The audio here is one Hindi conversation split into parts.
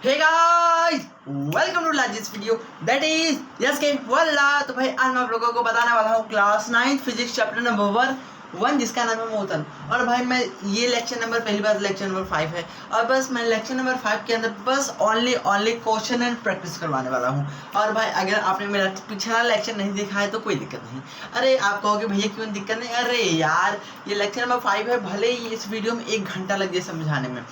Hey guys, welcome to largest video that is यस के वल्ला। तो भाई आज मैं आप लोगों को बताने वाला हूँ क्लास 9 फिजिक्स चैप्टर नंबर 1 जिसका नाम है मोशन। और भाई मैं ये लेक्चर नंबर पहली बार लेक्चर नंबर 5 है और बस मैं लेक्चर नंबर 5 के अंदर बस ओनली क्वेश्चन एंड प्रैक्टिस करवाने वाला हूँ। और भाई अगर आपने मेरा पिछला लेक्चर नहीं देखा है तो कोई दिक्कत नहीं। अरे आप कहोगे भैया क्यों दिक्कत नहीं, अरे यार ये लेक्चर नंबर 5 है, भले ही इस वीडियो में 1 घंटा लग जाए समझाने में,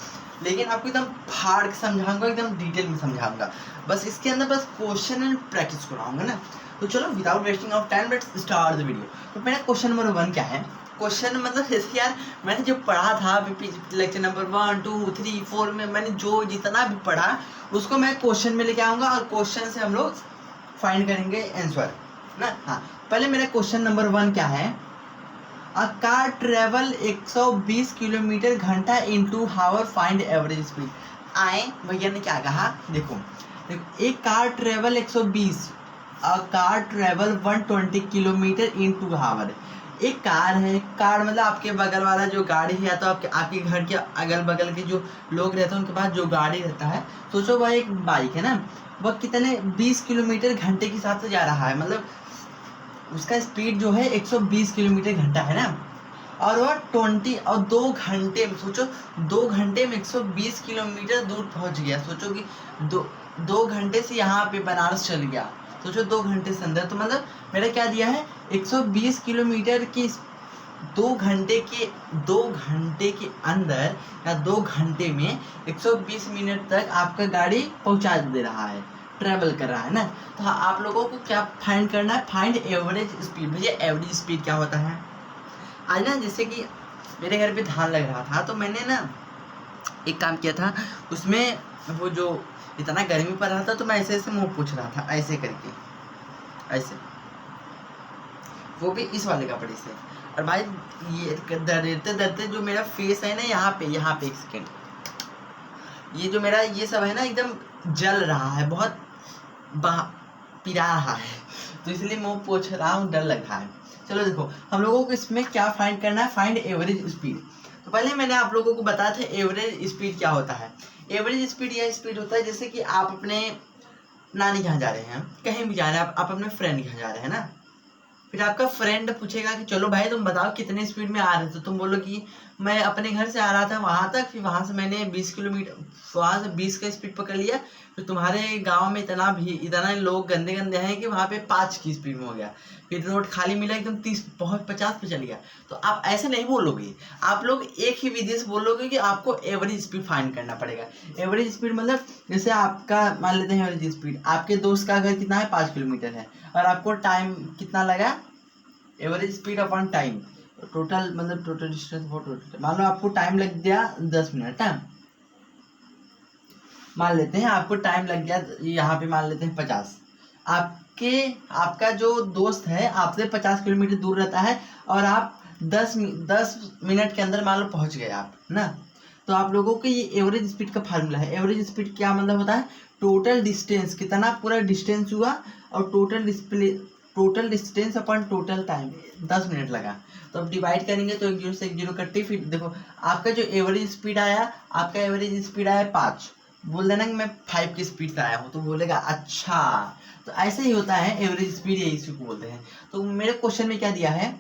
लेकिन आपको एकदम फाड़ के समझाऊंगा, एकदम डिटेल में समझाऊंगा। बस इसके अंदर बस क्वेश्चन एंड प्रैक्टिस कराऊंगा ना। तो चलो without wasting of time let's start the video. तो मेरा क्वेश्चन नंबर 1 क्या है? क्वेश्चन मतलब जैसे यार मैंने जो पढ़ा था लेक्चर नंबर 1 2 3 4 में मैंने जो जितना भी पढ़ा उसको मैं क्वेश्चन में लेके आऊँगा और क्वेश्चन से हम लोग फाइंड करेंगे आंसर ना। हाँ, पहले मेरा क्वेश्चन नंबर 1 क्या है? A car travel 120 किलोमीटर घंटा into hour find average speed. आए भैया ने क्या कहा, देखो एक car travel 120, a car travel 120 kilometre into hour. एक कार है, कार मतलब आपके बगल वाला जो गाड़ी है या तो आपके घर के अगल बगल के जो लोग रहते हैं उनके पास जो गाड़ी रहता है, सोचो वह एक बाइक है ना, वह कितने 20 किलोमीटर घंटे के साथ जा रहा है, मतलब उसका स्पीड जो है 120 किलोमीटर घंटा है ना। और वह 20 और 2 घंटे में, सोचो 2 घंटे में 120 किलोमीटर दूर पहुंच गया। सोचो कि दो घंटे से यहाँ पे बनारस चल गया, सोचो 2 घंटे से अंदर। तो मतलब मेरा क्या दिया है, 120 किलोमीटर की 2 घंटे के अंदर या 2 घंटे में 120 मिनट तक आपका गाड़ी पहुंचा दे रहा है, ट्रेवल कर रहा है ना। तो हाँ, आप लोगों को क्या फाइंड करना है? Find average speed. भैया एवरेज स्पीड क्या होता है? आज ना जैसे कि मेरे घर पे धान लग रहा था तो मैंने ना एक काम किया था, उसमें वो जो इतना गर्मी पड़ रहा था तो मैं ऐसे ऐसे मुंह पूछ रहा था, ऐसे करके, ऐसे, वो भी इस वाले कपड़े से। और भाई ये डरते डरते जो मेरा फेस है ना, यहाँ पे एक सेकेंड, ये जो मेरा ये सब है ना एकदम जल रहा है, बहुत पिरा रहा है, तो इसलिए मुंह पोछ रहा हूँ, डर लग रहा है। चलो देखो हम लोगों को इसमें क्या फाइंड करना है, फाइंड एवरेज स्पीड। तो पहले मैंने आप लोगों को बताया था एवरेज स्पीड क्या होता है। एवरेज स्पीड यह स्पीड होता है जैसे कि आप अपने नानी कहाँ जा रहे हैं, कहीं भी जा रहे हैं, आप अपने फ्रेंड के यहाँ जा रहे हैं ना, फिर आपका फ्रेंड पूछेगा कि चलो भाई तुम बताओ कितने स्पीड में आ रहे थे, तो तुम बोलो कि मैं अपने घर से आ रहा था वहां तक, फिर वहां से मैंने 20 किलोमीटर, वहां से 20 का स्पीड पकड़ लिया, फिर तुम्हारे गांव में इतना लोग गंदे गंदे हैं कि वहां पे 5 की स्पीड में हो गया, फिर रोड खाली मिला एकदम 30 बहुत 50 पे चल गया। तो आप ऐसे नहीं बोलोगे, आप लोग एक ही विधि से बोलोगे कि आपको एवरेज स्पीड फाइंड करना पड़ेगा। एवरेज स्पीड मतलब जैसे आपका मान लेते हैं एवरेज स्पीड, आपके दोस्त का घर कितना है, 5 किलोमीटर है, और आपको टाइम कितना लगा, average speed upon time, total मतलब टोटल डिस्टेंस फॉर टोटल, मान लो आपको टाइम लग गया 10 मिनट है, मान लेते हैं आपको टाइम लग गया यहाँ पे मान लेते हैं 50। आपका जो दोस्त है आपसे 50 किलोमीटर दूर रहता है और आप 10 मिनट के अंदर मान लो पहुंच गए आप ना। तो आप लोगों को ये एवरेज स्पीड का फार्मूला है। एवरेज स्पीड क्या मतलब होता है, टोटल डिस्टेंस, कितना पूरा डिस्टेंस हुआ और total distance upon total time, 10 minute लगा, तो अब डिवाइड करेंगे तो 1 0 से 1 0 कट्टी, फिर देखो आपका जो एवरेज स्पीड आया, आपका एवरेज स्पीड आया 5, बोल देना कि मैं 5 की स्पीड से आया हूँ, तो बोलेगा अच्छा। तो ऐसे ही होता है एवरेज स्पीड, यही इसी को बोलते हैं। तो मेरे क्वेश्चन में क्या दिया है,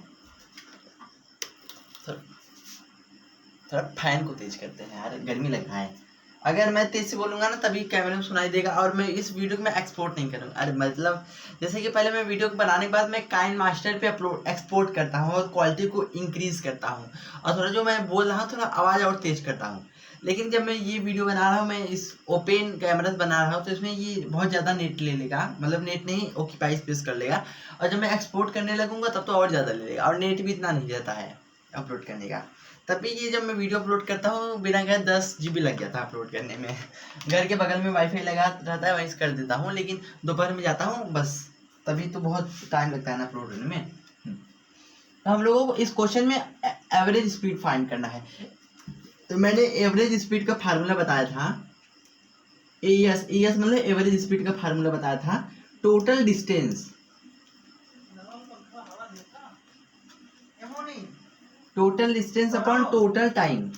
थोड़ा फैन को तेज करते हैं यार, गर्मी लग रहा है। अगर मैं तेज से बोलूंगा ना तभी कैमरे में सुनाई देगा, और मैं इस वीडियो को मैं एक्सपोर्ट नहीं करूँगा। अरे मतलब जैसे कि पहले मैं वीडियो को बनाने के बाद मैं काइन मास्टर पे एक्सपोर्ट करता हूँ और क्वालिटी को इंक्रीज करता हूँ, और थोड़ा जो मैं बोल रहा हूँ थोड़ा आवाज़ और तेज करता हूँ। लेकिन जब मैं ये वीडियो बना रहा हूँ, मैं इस ओपन कैमरा बना रहा हूँ, तो इसमें ये बहुत ज़्यादा नेट ले लेगा, मतलब नेट नहीं ऑक्यूपाई स्पेस कर लेगा, और जब मैं एक्सपोर्ट करने लगूंगा तब तो और ज़्यादा ले लेगा, और नेट भी इतना नहीं रहता है अपलोड करने का। तभी ये जब मैं वीडियो अपलोड करता हूँ बिना गए 10 GB लग गया था अपलोड करने में। घर के बगल में वाईफाई लगा रहता है, वहीं से कर देता हूँ, लेकिन दोपहर में जाता हूँ बस, तभी तो बहुत टाइम लगता है ना अपलोड करने में। तो हम लोगों को इस क्वेश्चन में एवरेज स्पीड फाइंड करना है। तो मैंने एवरेज स्पीड का फार्मूला बताया था, एस मतलब एवरेज स्पीड का फार्मूला बताया था, total distance, total distance upon total time.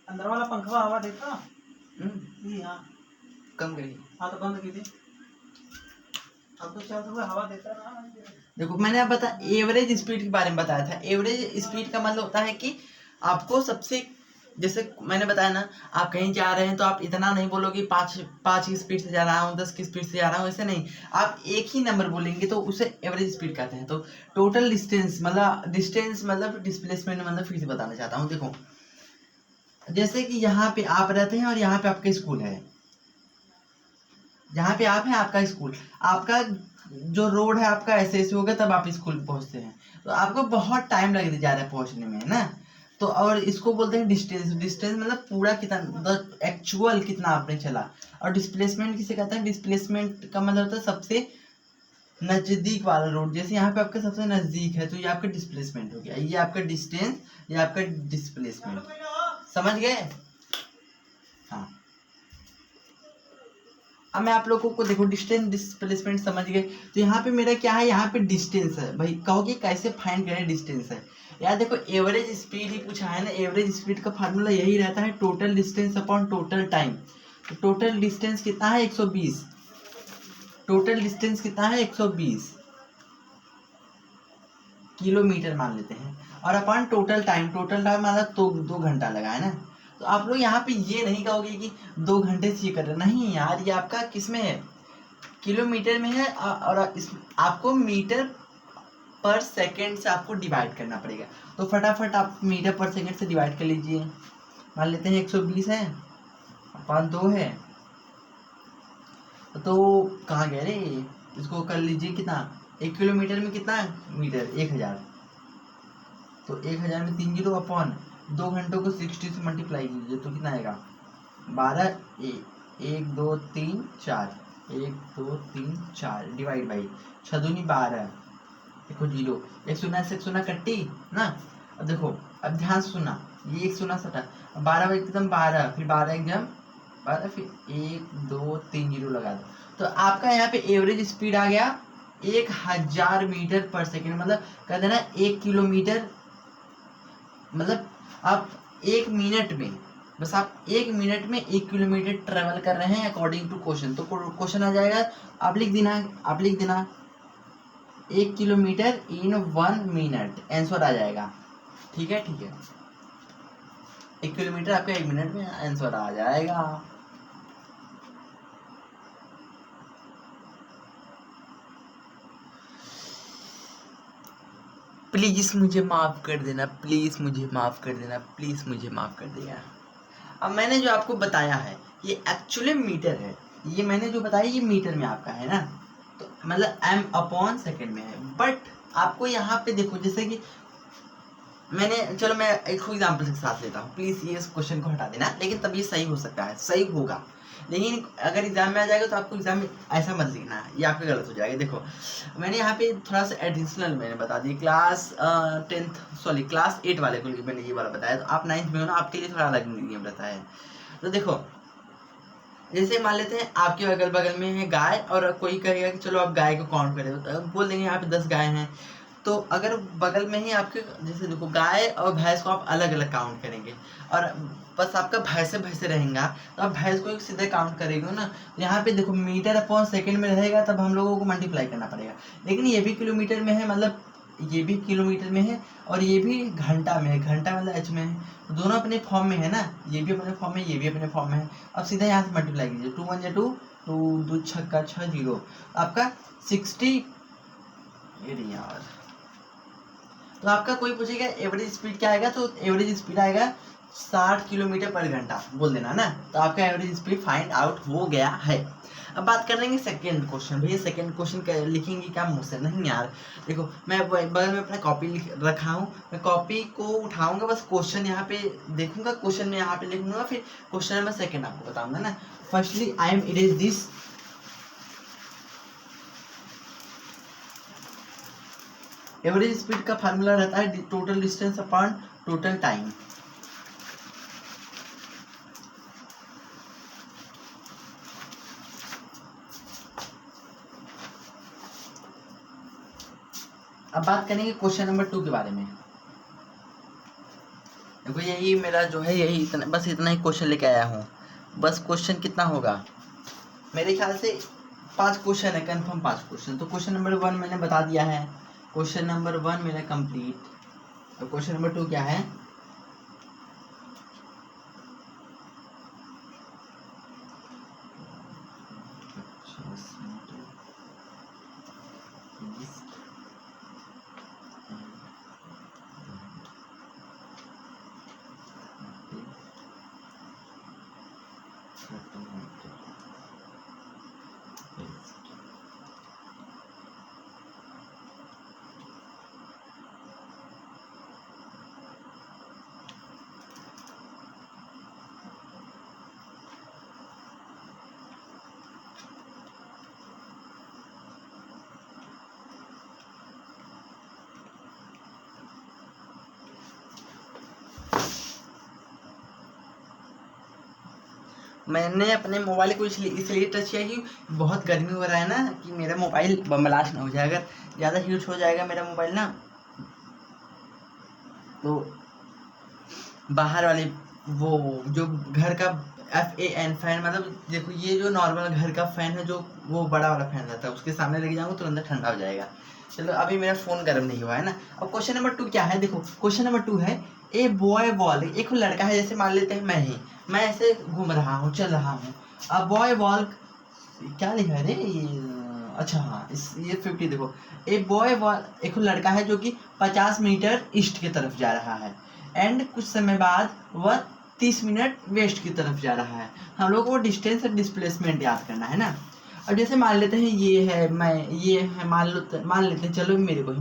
अंदर वाला पंखा हवा देता हम्म, ये। हाँ कम करिए। हाँ तो बंद की थी, अब तो चल हुआ हवा देता रहा। देखो मैंने आप एवरेज स्पीड के बारे में बताया था। एवरेज स्पीड का मतलब होता है कि आपको सबसे, जैसे मैंने बताया ना, आप कहीं जा रहे हैं तो आप इतना नहीं बोलोगे पाँच पाँच की स्पीड से जा रहा हूँ, 10 की स्पीड से जा रहा हूँ, ऐसे नहीं। आप एक ही नंबर बोलेंगे तो उसे एवरेज स्पीड कहते हैं। तो टोटल डिस्टेंस मतलब डिस्प्लेसमेंट मतलब फिर से बताना चाहता हूँ। देखो जैसे कि यहाँ पे आप रहते हैं और यहाँ पे आपका स्कूल है, जहाँ पे आप हैं आपका स्कूल, आपका जो रोड है आपका ऐसे ऐसे होगा तब आप स्कूल पहुँचते हैं, तो आपको बहुत टाइम लग जा रहा है पहुँचने में, है ना। तो और इसको बोलते हैं डिस्टेंस। डिस्टेंस मतलब पूरा कितना, एक्चुअल कितना आपने चला। और डिस्प्लेसमेंट किसे कहते हैं? डिस्प्लेसमेंट का मतलब होता है सबसे नजदीक वाला रोड। जैसे यहाँ पे आपका सबसे नजदीक है तो ये आपका डिस्प्लेसमेंट हो गया, ये आपका डिस्टेंस, ये आपका डिस्प्लेसमेंट। समझ गए? हाँ, अब मैं आप लोगों को देखो डिस्टेंस डिस्प्लेसमेंट समझ गए। तो यहाँ पे मेरा क्या है, यहाँ पे डिस्टेंस है। भाई कहोगे कैसे फाइंड करें डिस्टेंस है? यार देखो एवरेज स्पीड ही पूछा है ना, एवरेज स्पीड का फार्मूला यही रहता है, total distance upon total time. तो टोटल डिस्टेंस कितना है? 120। टोटल डिस्टेंस कितना है? 120 किलोमीटर मान लेते हैं। और upon total time, total time मतलब तो 2 घंटा लगा है ना। तो आप लोग यहाँ पे ये नहीं कहोगे कि 2 घंटे से ये कर रहे, नहीं यार, ये आपका किस में है? किलोमीटर में है। और इस आपको मीटर पर सेकंड से आपको डिवाइड करना पड़ेगा। तो फटाफट आप मीटर पर सेकंड से डिवाइड कर लीजिए। मान लेते हैं 120 है अपॉन 2 है, तो कहाँ गए रे, इसको कर लीजिए कितना, 1 किलोमीटर में कितना मीटर? 1000। तो 1000 में 3 जीरो अपॉन 2 घंटों को 60 से मल्टीप्लाई कीजिए तो कितना आएगा? 12। 1 2 3 4, 1 2 3 4 डिवाइड बाई 6 दूनी 12, देखो जीरो, एक शून्य से एक शून्य कट्टी ना। अब देखो, अब ध्यान से सुना, ये एक शून्य सटा, 12 एकदम 12, फिर 12 एकदम 12, फिर 1 2 3 जीरो लगा दो। तो आपका यहाँ पे एवरेज स्पीड आ गया 1000 मीटर पर सेकेंड। मतलब कह देना 1 किलोमीटर, मतलब आप 1 मिनट में, बस आप 1 मिनट में 1 किलोमीटर ट्रेवल कर रहे हैं अकॉर्डिंग टू क्वेश्चन। तो क्वेश्चन आ जाएगा, आप लिख देना 1 किलोमीटर इन 1 मिनट, आंसर आ जाएगा। ठीक है, ठीक है, 1 किलोमीटर आपका 1 मिनट में आंसर आ जाएगा। प्लीज मुझे माफ कर देना, प्लीज मुझे माफ कर देना, प्लीज मुझे माफ कर देना। अब मैंने जो आपको बताया है ये एक्चुअली मीटर है, ये मैंने जो बताया ये मीटर में आपका है ना, तो मतलब एम अपॉन सेकेंड में है। बट आपको यहाँ पे देखो, जैसे कि मैंने, चलो मैं एक एग्जाम्पल के साथ लेता हूँ, प्लीज़ ये इस क्वेश्चन को हटा देना, लेकिन तब ये सही हो सकता है, सही होगा। लेकिन अगर एग्जाम में आ जाएगा तो आपको एग्जाम में ऐसा मत लिखना है, ये आपका गलत हो जाएगा। देखो मैंने यहाँ पे थोड़ा सा एडिशनल मैंने बता दिया, क्लास 8 वाले को मैंने ये वाला बताया, तो आप 9th में हो ना, आपके लिए थोड़ा अलग नियम रहता है। तो देखो जैसे मान लेते हैं आपके अगल बगल में है गाय, और कोई कहेगा कि चलो आप गाय को काउंट करें, तो बोल देंगे यहाँ पे 10 गाय हैं। तो अगर बगल में ही आपके, जैसे देखो गाय और भैंस को आप अलग अलग काउंट करेंगे, और बस आपका भैंसे रहेगा, तो आप भैंस को सीधे काउंट करेंगे ना। यहाँ पे देखो मीटर अपॉन सेकंड में रहेगा, तब हम लोगों को मल्टीप्लाई करना पड़ेगा। लेकिन ये भी किलोमीटर में है, मतलब ये भी किलोमीटर में है, और ये भी घंटा में है, घंटा मतलब एच में है। दोनों अपने फॉर्म में है ना, ये भी अपने फॉर्म में, ये भी अपने फॉर्म में है। अब सीधा यहाँ से मल्टीप्लाई कीजिए, 2 1 2, 2 2 6 6 जीरो, आपका 60। यार तो आपका कोई पूछेगा एवरेज स्पीड क्या आएगा, तो एवरेज स्पीड आएगा 60 किलोमीटर पर घंटा, बोल देना ना। तो आपका एवरेज स्पीड फाइंड आउट हो गया है। अब बात कर लेंगे सेकंड क्वेश्चन। भैया सेकंड क्वेश्चन लिखेंगे क्या मुँह से? नहीं यार, देखो मैं बगल में अपना कॉपी रखा हूँ, मैं कॉपी को उठाऊंगा, बस क्वेश्चन यहाँ पे देखूंगा, क्वेश्चन में यहाँ पे लिखूंगा, फिर क्वेश्चन नंबर सेकंड आपको बताऊंगा ना। Firstly I am erase this. Average speed का फार्मूला रहता है total distance upon total time. अब बात करेंगे क्वेश्चन नंबर 2 के बारे में। देखो यही मेरा जो है, यही इतना, बस इतना ही क्वेश्चन लेके आया हूँ। बस क्वेश्चन कितना होगा, मेरे ख्याल से 5 क्वेश्चन है, कंफर्म 5 क्वेश्चन। तो क्वेश्चन नंबर 1 मैंने बता दिया है, क्वेश्चन नंबर 1 मेरा कंप्लीट। तो क्वेश्चन नंबर 2 क्या है, मैंने अपने मोबाइल को इसलिए टच किया कि बहुत गर्मी हो रहा है ना, कि मेरा मोबाइल बमलाश ना हो जाए। अगर ज़्यादा हीट हो जाएगा मेरा मोबाइल ना, तो बाहर वाले वो जो घर का FAN फैन, मतलब देखो ये जो नॉर्मल घर का फैन है, जो वो बड़ा वाला फैन रहता है, उसके सामने लेके जाऊँगा तो अंदर ठंडा हो जाएगा। चलो अभी मेरा फ़ोन गर्म नहीं हुआ है ना। अब क्वेश्चन नंबर 2 क्या है, देखो क्वेश्चन नंबर 2 है, ए बॉय बॉल, एक लड़का है, जैसे मान लेते हैं मैं ऐसे घूम रहा हूँ, चल रहा हूँ। अब बॉय बॉल क्या लिखा है रे अच्छा हाँ, ये 50 देखो, ए बॉय बॉल, एक लड़का है जो कि 50 मीटर ईस्ट की तरफ जा रहा है, एंड कुछ समय बाद वह 30 मिनट वेस्ट की तरफ जा रहा है। हम लोग को डिस्टेंस और डिस्प्लेसमेंट याद करना है ना। अब जैसे मान लेते हैं ये है, ये है, मान लेते हैं, चलो मेरे को ही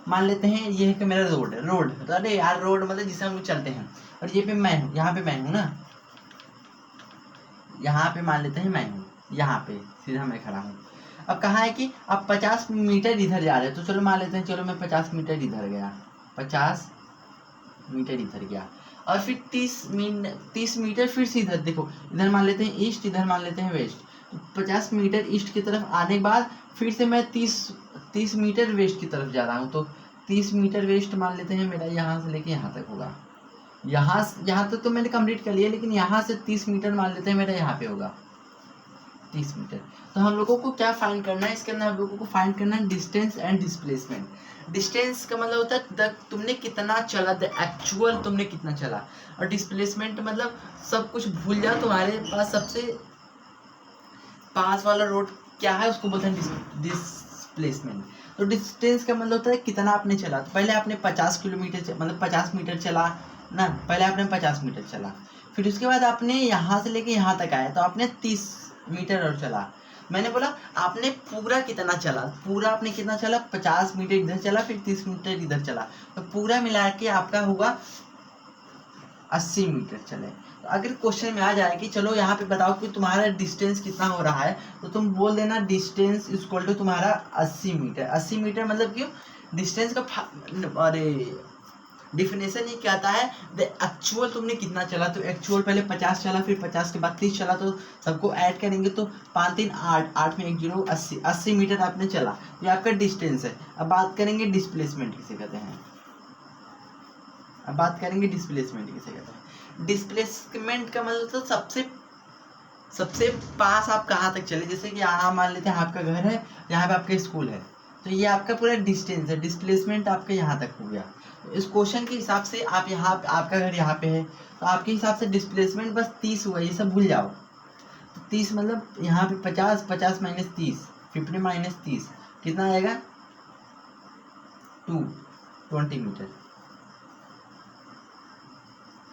मान लेते हैं ये है कि मेरा रोड है, अरे यार रोड मतलब जिसे हम लोग चलते हैं, और ये पे मैं हूँ, यहाँ पे मैं हूँ ना, यहाँ पे मान लेते हैं मैं हूँ, यहाँ पे सीधा मैं खड़ा हूँ। अब कहा है कि अब 50 मीटर इधर जा रहे हैं, तो चलो मान लेते हैं, चलो मैं 50 मीटर इधर गया, 50 मीटर इधर गया, और फिर 30 मीटर फिर से इधर देखो, इधर मान लेते हैं ईस्ट, इधर मान लेते हैं वेस्ट। तो 50 मीटर ईस्ट की तरफ आने के बाद फिर से मैं 30 मीटर वेस्ट की तरफ जा रहा हूँ, तो 30 मीटर वेस्ट मान लेते हैं मेरा यहाँ से लेके यहाँ तक होगा। यहाँ तक तो मैंने कंप्लीट कर लिया, लेकिन यहाँ से 30 मीटर मान लेते हैं मेरा यहाँ पे होगा 30 मीटर। तो हम लोगों को क्या फाइंड करना है, इसके अंदर हम लोगों को फाइंड करना है डिस्टेंस एंड डिस्प्लेसमेंट। डिस्टेंस का मतलब होता है तुमने कितना चला, द एक्चुअल तुमने कितना चला, और डिस्प्लेसमेंट मतलब सब कुछ भूल जाओ, तुम्हारे पास सबसे पास वाला रोड क्या है उसको बोलते हैं डिस्प्लेसमेंट। तो डिस्टेंस का मतलब होता है कितना आपने चला। तो पहले आपने 50 किलोमीटर मतलब 50 मीटर चला ना, पहले आपने 50 मीटर चला, फिर उसके बाद आपने यहाँ से लेके यहाँ तक आया, तो आपने 30 मीटर और चला। मैंने बोला आपने पूरा कितना चला, पूरा आपने कितना चला, 50 मीटर इधर चला, फिर 30 मीटर इधर चला, तो पूरा मिला के आपका होगा 80 मीटर चले। तो अगर क्वेश्चन में आ जाए कि चलो यहाँ पे बताओ कि तुम्हारा डिस्टेंस कितना हो रहा है, तो तुम बोल देना डिस्टेंस इक्वल टू तुम्हारा 80 मीटर। 80 मीटर मतलब क्यों, डिस्टेंस का अरे डिफिनेशन ये क्या आता है, द एक्चुअल तुमने कितना चला। तो एक्चुअल पहले 50 चला, फिर 50 के बाद 30 चला, तो सबको ऐड करेंगे तो 5 3 8, 8 में 1 0, 80 मीटर आपने चला, ये आपका डिस्टेंस है। अब बात करेंगे डिस्प्लेसमेंट किसे कहते हैं, अब बात करेंगे डिस्प्लेसमेंट किसे कहते हैं। डिस्प्लेसमेंट का मतलब तो सबसे पास आप कहाँ तक चले, जैसे कि यहाँ मान लेते हैं आपका घर है, यहाँ पे आपका स्कूल है, तो ये आपका पूरा डिस्टेंस है, डिस्प्लेसमेंट आपका यहाँ तक हो गया। तो इस क्वेश्चन के हिसाब से आप यहाँ, आपका घर यहाँ पे है, तो आपके हिसाब से डिस्प्लेसमेंट बस 30 हुआ, ये सब भूल जाओ। तो 30 मतलब यहाँ पे 50, 50 माइनस 30, 50 माइनस 30 कितना आएगा 20 मीटर।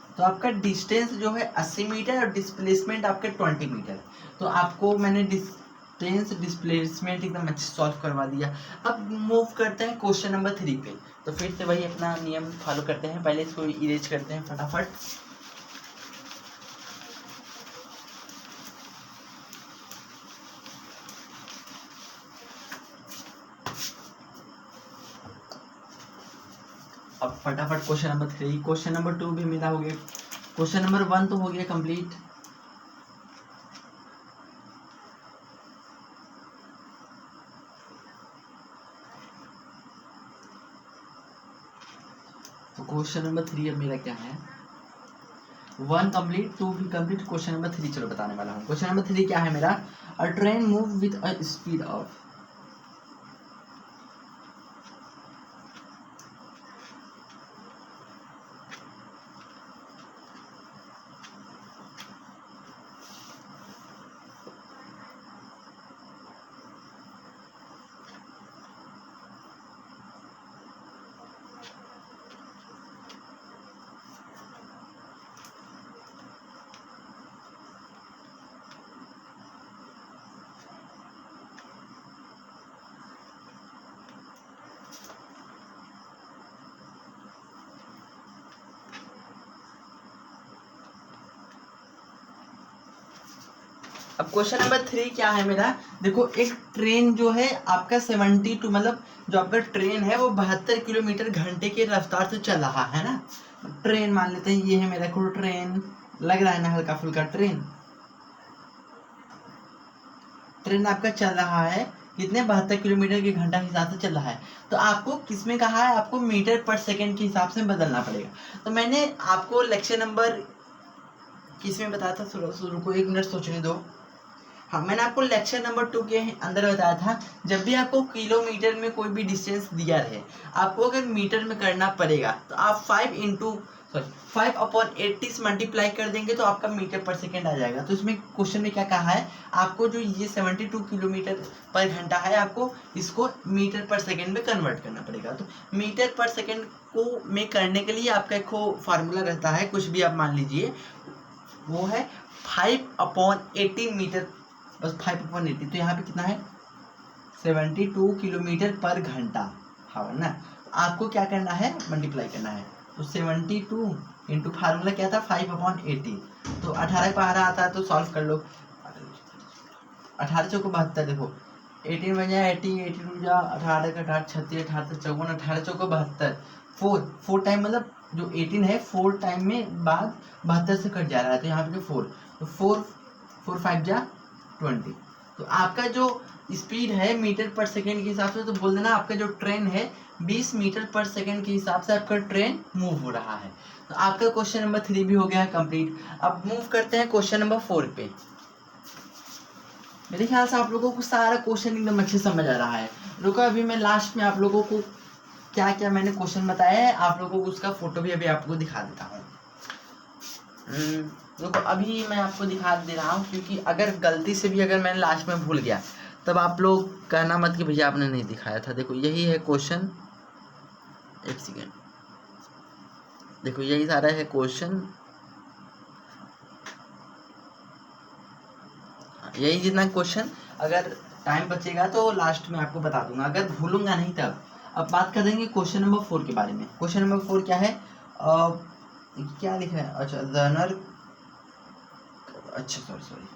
तो आपका डिस्टेंस जो है 80 मीटर और डिस्प्लेसमेंट आपके 20 मीटर। तो आपको मैंने डिस्टेंस डिस्प्लेसमेंट एकदम अच्छे सॉल्व करवा दिया। अब मूव करते हैं क्वेश्चन नंबर 3 पे। तो फिर से वही अपना नियम फॉलो करते हैं, पहले इसको इरेज करते हैं फटाफट। अब फटाफट क्वेश्चन नंबर 3, क्वेश्चन नंबर 2 भी मेरा हो गया, क्वेश्चन नंबर 1 तो हो गया कंप्लीट। तो क्वेश्चन नंबर 3 अब मेरा क्या है, 1 कंप्लीट 2 भी कंप्लीट, क्वेश्चन नंबर 3 चलो बताने वाला हूँ। क्वेश्चन नंबर 3 क्या है मेरा, अ train move with a speed of, अब क्वेश्चन नंबर 3 क्या है मेरा, देखो एक ट्रेन जो है आपका 72 मतलब जो आपका ट्रेन है वो 72 किलोमीटर घंटे की रफ्तार से चल रहा है ना। ट्रेन मान लेते हैं ये है मेरा को ट्रेन, लग रहा है ना हल्का फुल्का ट्रेन, ट्रेन आपका चल रहा है कितने 72 किलोमीटर के घंटा के हिसाब से चल रहा है। तो आपको किसमें कहा है, आपको मीटर पर सेकंड के हिसाब से बदलना पड़ेगा। तो मैंने आपको लेक्चर नंबर किसमें बताया था, शुरू को 1 मिनट सोचने दो। हाँ, मैंने आपको लेक्चर नंबर 2 के अंदर बताया था, जब भी आपको किलोमीटर में कोई भी डिस्टेंस दिया रहे, आपको अगर मीटर में करना पड़ेगा तो आप 5/80 से मल्टीप्लाई कर देंगे तो आपका मीटर पर सेकेंड आ जाएगा। तो इसमें क्वेश्चन में क्या कहा है, आपको जो ये 72 किलोमीटर पर घंटा है, आपको इसको मीटर पर सेकेंड में कन्वर्ट करना पड़ेगा। तो मीटर पर सेकेंड को में करने के लिए आपका एक फार्मूला रहता है, कुछ भी आप मान लीजिए, वो है 5/80 मीटर, बस 5/80। तो यहाँ पे कितना है 72 किलोमीटर पर घंटा, हाँ ना। तो आपको क्या करना है, मल्टीप्लाई करना है। तो 72 इंटू फार्मूला क्या था 5/80, तो 18 पर आ रहा आता है तो सॉल्व कर लो। 18 चौको 72, देखो 18 बन जाए 80, 82 जा 18 का 18 36, 18 54, 18 चौको 72, 4 टाइम मतलब जो 18 है 4 टाइम में बाद 72 से कट जा रहा है, तो यहाँ पे जो 4, तो 4 5 जा 20। तो आपका जो स्पीड है मीटर पर सेकेंड के हिसाब से, तो बोल देना आपका जो ट्रेन है 20 मीटर पर सेकेंड के हिसाब से आपका ट्रेन मूव हो रहा है। तो आपका क्वेश्चन नंबर 3 भी हो गया है कंप्लीट। अब मूव करते हैं क्वेश्चन नंबर 4 पे। मेरे ख्याल से आप लोगों को सारा क्वेश्चन एकदम अच्छे समझ आ रहा है। रुको अभी मैं लास्ट में आप लोगों को क्या क्या मैंने क्वेश्चन बताया है, आप लोगों को उसका फोटो भी अभी आपको दिखा देता हूँ। देखो अभी मैं आपको दिखा दे रहा हूँ, क्योंकि अगर गलती से भी अगर मैंने लास्ट में भूल गया तब आप लोग कहना मत कि भैया आपने नहीं दिखाया था। देखो यही है क्वेश्चन, एक सेकेंड, देखो यही सारा है क्वेश्चन, यही जितना क्वेश्चन, अगर टाइम बचेगा तो लास्ट में आपको बता दूंगा, अगर भूलूंगा नहीं तब। अब बात कर देंगे क्वेश्चन नंबर 4 के बारे में। क्वेश्चन नंबर 4 क्या है, क्या लिखा है, अच्छा रनर, अच्छा सॉरी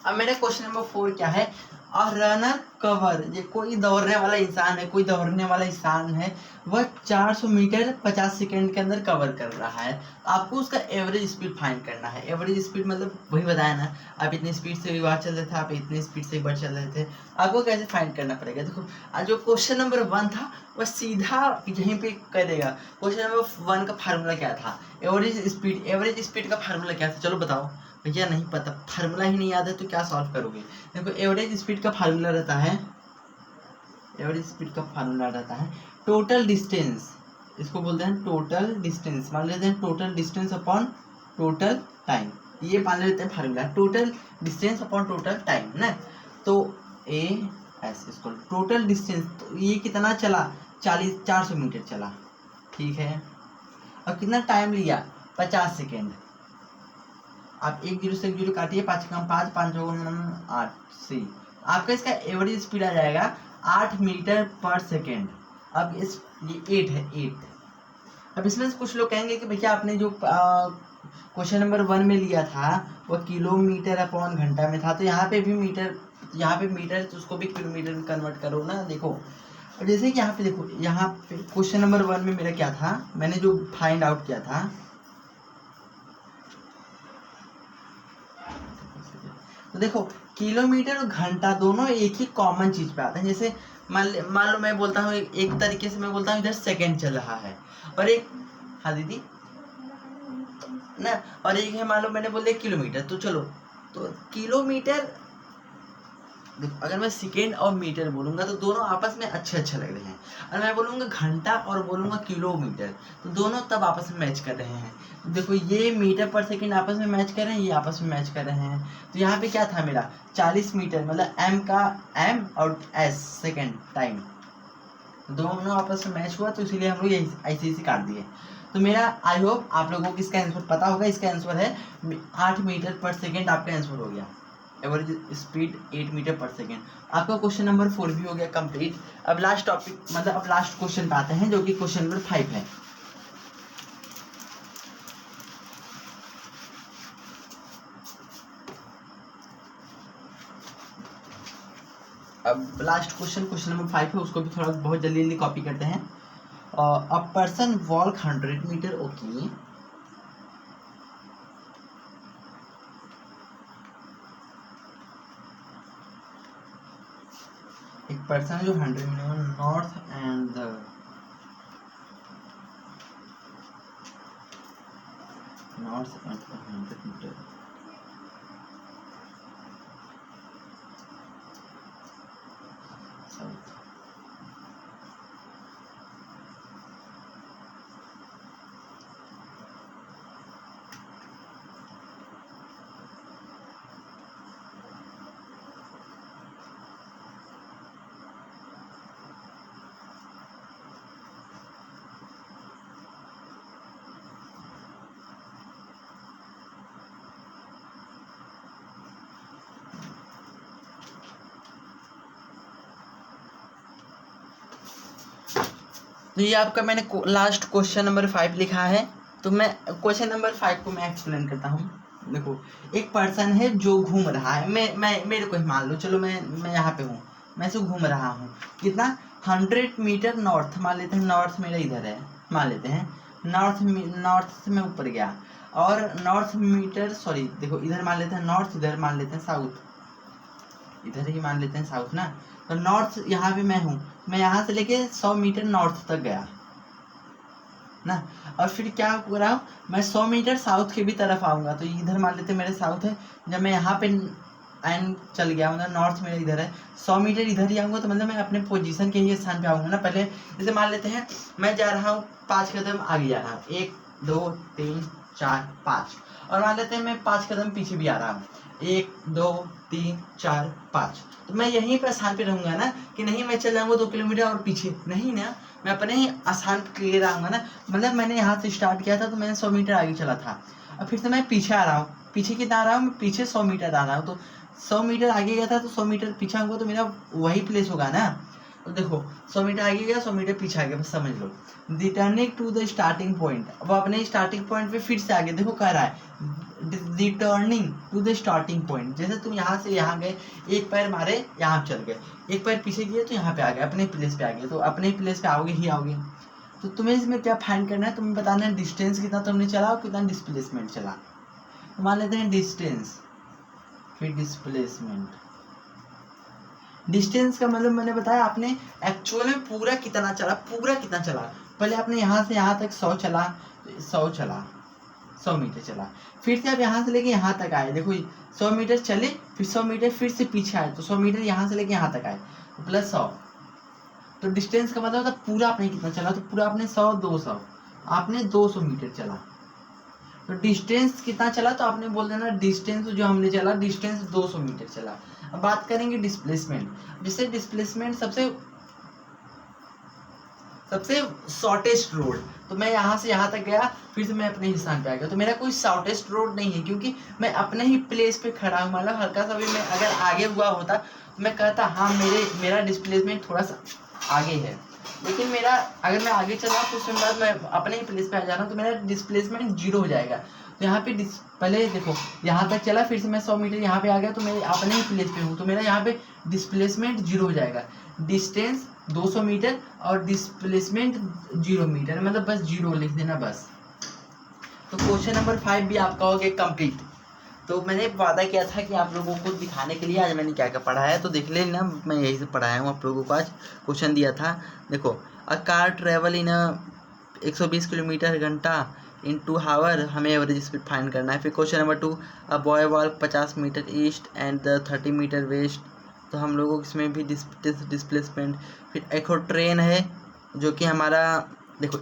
अब मेरा क्वेश्चन नंबर 4 क्या है, और रनर कवर, ये कोई दौड़ने वाला इंसान है, कोई दौड़ने वाला इंसान है, वह 400 मीटर 50 सेकंड के अंदर कवर कर रहा है। आपको उसका एवरेज स्पीड फाइंड करना है। एवरेज स्पीड मतलब वही बताया ना, आप इतनी स्पीड से बाहर चल रहे थे, आप इतनी स्पीड से बाहर चल रहे थे, आपको कैसे फाइंड करना पड़ेगा। देखो जो क्वेश्चन नंबर 1 था वह सीधा यहीं पे करेगा। क्वेश्चन नंबर 1 का फार्मूला क्या था, एवरेज स्पीड का फार्मूला क्या था, चलो बताओ। भैया नहीं पता, फार्मूला ही नहीं याद है तो क्या सॉल्व करोगे। देखो एवरेज स्पीड का फार्मूला रहता है, एवरेज स्पीड का फार्मूला रहता है टोटल डिस्टेंस, इसको बोलते हैं टोटल डिस्टेंस, मान लेते हैं total distance upon total time, ये मान लेते हैं formula, total distance upon total time ना। तो ए एस इसको टोटल डिस्टेंस, तो ये कितना चला, 400 मीटर चला, ठीक है। और कितना टाइम लिया 50 सेकेंड। आप 1 0 से 1 0 काटिए, 5 कम 5 5 8 सी, आपका इसका एवरेज स्पीड आ जाएगा 8 मीटर पर सेकेंड। अब इस ये 8 है 8। अब इसमें से कुछ लोग कहेंगे कि भैया आपने जो क्वेश्चन नंबर 1 में लिया था वो किलोमीटर अपॉन घंटा में था, तो यहाँ पे भी मीटर, यहाँ पे मीटर तो उसको भी किलोमीटर में कन्वर्ट करो ना। देखो और जैसे कि यहाँ पे देखो, यहाँ पे क्वेश्चन नंबर 1 में मेरा क्या था, मैंने जो फाइंड आउट किया था, तो देखो किलोमीटर और घंटा दोनों एक ही कॉमन चीज पे आते हैं। जैसे मान लो मैं बोलता हूँ एक तरीके से मैं बोलता हूँ इधर सेकंड चल रहा है और एक, हाँ दीदी ना, और एक है मान लो मैंने बोल दिया किलोमीटर, तो चलो तो किलोमीटर देखो, अगर मैं सेकेंड और मीटर बोलूंगा तो दोनों आपस में अच्छे लग रहे हैं, और मैं बोलूंगा घंटा और बोलूंगा किलोमीटर तो दोनों तब आपस में मैच कर रहे हैं। देखो ये मीटर पर सेकेंड आपस में मैच कर रहे हैं, ये आपस में मैच कर रहे हैं। तो यहाँ पे क्या था मेरा 40 मीटर, मतलब एम का एम और एस सेकेंड टाइम, दोनों आपस में मैच हुआ, तो इसीलिए हम लोग ऐसे काट दिए। तो मेरा आई होप आप लोगों को इसका आंसर पता होगा। इसका आंसर है 8 मीटर पर सेकेंड, आपका आंसर हो गया। एवरेज स्पीड 8 मीटर पर सेकेंड। आपका क्वेश्चन नंबर 4 भी हो गया कंप्लीट। अब लास्ट टॉपिक, मतलब अब लास्ट क्वेश्चन पे आते हैं जो कि क्वेश्चन नंबर 5 है। अब लास्ट क्वेश्चन नंबर 5 है, उसको भी थोड़ा बहुत जल्दी जल्दी कॉपी करते हैं। A person walk 100 meter, okay. एक पर्सन है जो 100 meter north and north and 100 meter south. तो ये आपका मैंने लास्ट क्वेश्चन नंबर 5 लिखा है। तो मैं क्वेश्चन नंबर 5 को मैं एक्सप्लेन करता हूँ। देखो एक पर्सन है जो घूम रहा है, मैं मेरे को ही मान लो, चलो मैं यहाँ पे हूँ, मैं से घूम रहा हूँ कितना 100 मीटर नॉर्थ, मान लेते हैं नॉर्थ मेरा इधर है, मान लेते हैं नॉर्थ से मैं ऊपर गया, और नॉर्थ मीटर सॉरी देखो इधर मान लेते हैं नॉर्थ, इधर मान लेते हैं साउथ, इधर ही मान लेते हैं साउथ ना। तो नॉर्थ यहाँ पे मैं हूँ, मैं यहाँ से लेके 100 मीटर नॉर्थ तक गया ना, और फिर क्या कर रहा हूँ मैं 100 मीटर साउथ के भी तरफ आऊँगा। तो इधर मान लेते हैं मेरे साउथ है, जब मैं यहाँ पे एंड चल गया, मतलब नॉर्थ मेरा इधर है, 100 मीटर इधर ही आऊँगा, तो मतलब मैं अपने पोजीशन के ही स्थान पे आऊँगा ना। पहले जैसे मान लेते हैं मैं जा रहा हूँ 5 कदम आगे जा रहा हूँ, 1 2 3 4 5, और मान लेते हैं मैं 5 कदम पीछे भी आ रहा हूँ, 1 2 3 4 5, तो मैं यहीं पर स्थान पे रहूंगा ना, कि नहीं मैं चल जाऊंगा 2 किलोमीटर और पीछे, नहीं ना, मैं अपने ही स्थान पे क्लियर आऊंगा ना। मतलब मैंने यहाँ से स्टार्ट किया था तो मैंने 100 मीटर आगे चला था, अब फिर से मैं पीछे आ रहा हूँ, पीछे कितना आ रहा हूँ मैं, पीछे 100 मीटर आ रहा हूँ, तो 100 मीटर आगे गया था तो 100 मीटर पीछे आऊंगा तो मेरा वही प्लेस होगा ना। तो देखो 100 मीटर आगे गया, 100 मीटर पीछे आ गया, बस समझ लो। Returning to the starting point, अब अपने स्टार्टिंग पॉइंट पे फिर से आगे, देखो कह रहा है returning to the starting point. जैसे तुम यहाँ से यहाँ गए, एक पैर मारे यहाँ चल गए, एक पैर पीछे गए तो यहाँ पे आ गए, अपने प्लेस पे आ गए, तो अपने प्लेस पे आओगे ही आओगे। तो तुम्हें इसमें क्या फाइंड करना है, तुम्हें बताना है डिस्टेंस कितना तुमने चला और कितना डिस्प्लेसमेंट चला। तो मान लेते हैं डिस्टेंस, फिर डिस्प्लेसमेंट। डिस्टेंस का मतलब मैंने बताया आपने एक्चुअल में पूरा कितना चला, पूरा कितना चला। पहले आपने यहाँ से यहाँ तक 100 चला, तो 100 चला, 100 मीटर चला, फिर से आप यहाँ से लेके यहाँ तक आए, देखो 100 मीटर चले, फिर 100 मीटर फिर से पीछे आए, तो 100 मीटर यहाँ से लेके यहाँ तक आए, प्लस 100। तो डिस्टेंस का मतलब होता है पूरा आपने कितना चला, तो पूरा आपने 100 200, आपने 200 मीटर चला। तो डिस्टेंस कितना चला, तो आपने बोल देना डिस्टेंस जो हमने चला, डिस्टेंस 200 मीटर चला। अब बात करेंगे डिस्प्लेसमेंट। जैसे डिस्प्लेसमेंट सबसे शॉर्टेस्ट रोड, तो मैं यहाँ से यहाँ तक गया, फिर से मैं अपने स्थान पे आ गया। तो मेरा कोई शॉर्टेस्ट रोड नहीं है, क्योंकि मैं अपने ही प्लेस पे खड़ा हूँ। मतलब हल्का सा भी मैं अगर आगे हुआ होता तो मैं कहता हाँ मेरा डिस्प्लेसमेंट थोड़ा सा आगे है, लेकिन मेरा अगर मैं आगे चला कुछ समय बाद मैं अपने ही प्लेस पे आ जा रहा हूँ, तो मेरा डिस्प्लेसमेंट जीरो हो जाएगा। तो यहाँ पे पहले देखो यहाँ तक चला, फिर से मैं 100 मीटर यहाँ पे आ गया, तो मैं अपने ही प्लेस पे हूँ, तो मेरा यहाँ पे डिस्प्लेसमेंट जीरो हो जाएगा। डिस्टेंस 200 मीटर और डिस्प्लेसमेंट 0 मीटर, मतलब बस जीरो लिख देना बस। तो क्वेश्चन नंबर 5 भी आपका हो गया कंप्लीट। तो मैंने वादा किया था कि आप लोगों को दिखाने के लिए आज मैंने क्या क्या पढ़ाया है, तो देख लेना, मैं यही से पढ़ाया हूँ आप लोगों को। आज क्वेश्चन दिया था, देखो a car travel in 120 kilometre घंटा इन 2 आवर, हमें एवरेज स्पीड फाइंड करना है। फिर question number 2, a boy walk 50 meter east and 30 meter west, तो हम लोगों को इसमें भी डिस्प्लेसमेंट। फिर एक और ट्रेन है जो कि हमारा, देखो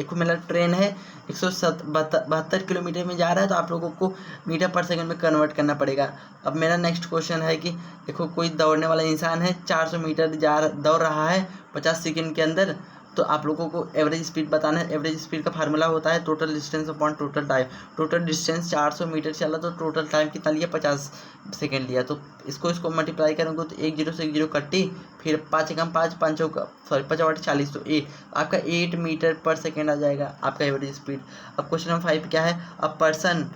एक मतलब ट्रेन है 172 किलोमीटर में जा रहा है, तो आप लोगों को मीटर पर सेकंड में कन्वर्ट करना पड़ेगा। अब मेरा नेक्स्ट क्वेश्चन है कि देखो कोई दौड़ने वाला इंसान है 400 मीटर दौड़ रहा है 50 सेकंड के अंदर, तो आप लोगों को एवरेज स्पीड बताना है। एवरेज स्पीड का फार्मूला होता है total distance upon total time. Total distance 400 meter चला तो टोटल टाइम कितना लिया, 50 सेकेंड लिया। तो इसको मल्टीप्लाई करूँगा तो 1 0 से 1 0 कट्टी, फिर 5 एकम 5 5 5 40, तो 8 आपका 8 मीटर पर सेकेंड आ जाएगा आपका एवरेज स्पीड। अब क्वेश्चन नंबर 5 क्या है, अ पर्सन,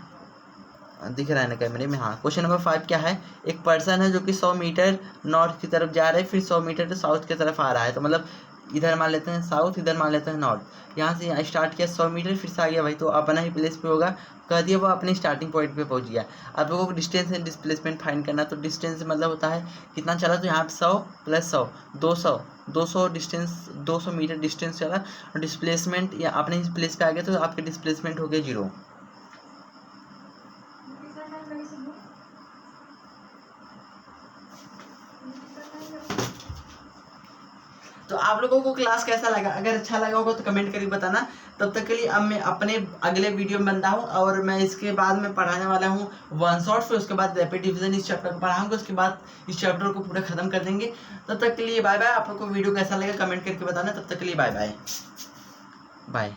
दिख रहा है ना कैमरे में, हाँ। क्वेश्चन नंबर 5 क्या है, एक पर्सन है जो कि 100 मीटर नॉर्थ की तरफ जा रहा है, फिर 100 मीटर साउथ की तरफ आ रहा है। तो मतलब इधर मान लेते हैं साउथ, इधर मान लेते हैं नॉर्थ। यहाँ से स्टार्ट किया 100 मीटर, फिर से आ गया भाई, तो अपना ही प्लेस पे होगा, कह दिया वो अपने स्टार्टिंग पॉइंट पे पहुँच गया। आप लोगों को डिस्टेंस एंड डिस्प्लेसमेंट फाइंड करना, तो डिस्टेंस मतलब होता है कितना चला, तो यहाँ पे 100 + 100 200 डिस्टेंस, 200 मीटर डिस्टेंस चला, और डिस्प्लेसमेंट या अपने ही प्लेस पे आ गया, तो आपके डिस्प्लेसमेंट हो गया 0। तो आप लोगों को क्लास कैसा लगा, अगर अच्छा लगा होगा तो कमेंट करके बताना। तब तक के लिए अब मैं अपने अगले वीडियो में बनता हूँ, और मैं इसके बाद में पढ़ाने वाला हूँ 1 शॉट, फिर उसके बाद रैपिड डिवीजन इस चैप्टर को पढ़ाऊंगा, उसके बाद इस चैप्टर को पूरा खत्म कर देंगे। तब तक के लिए बाय बाय। आप लोग को वीडियो कैसा लगा कमेंट करके बताना। तब तक के लिए बाय बाय।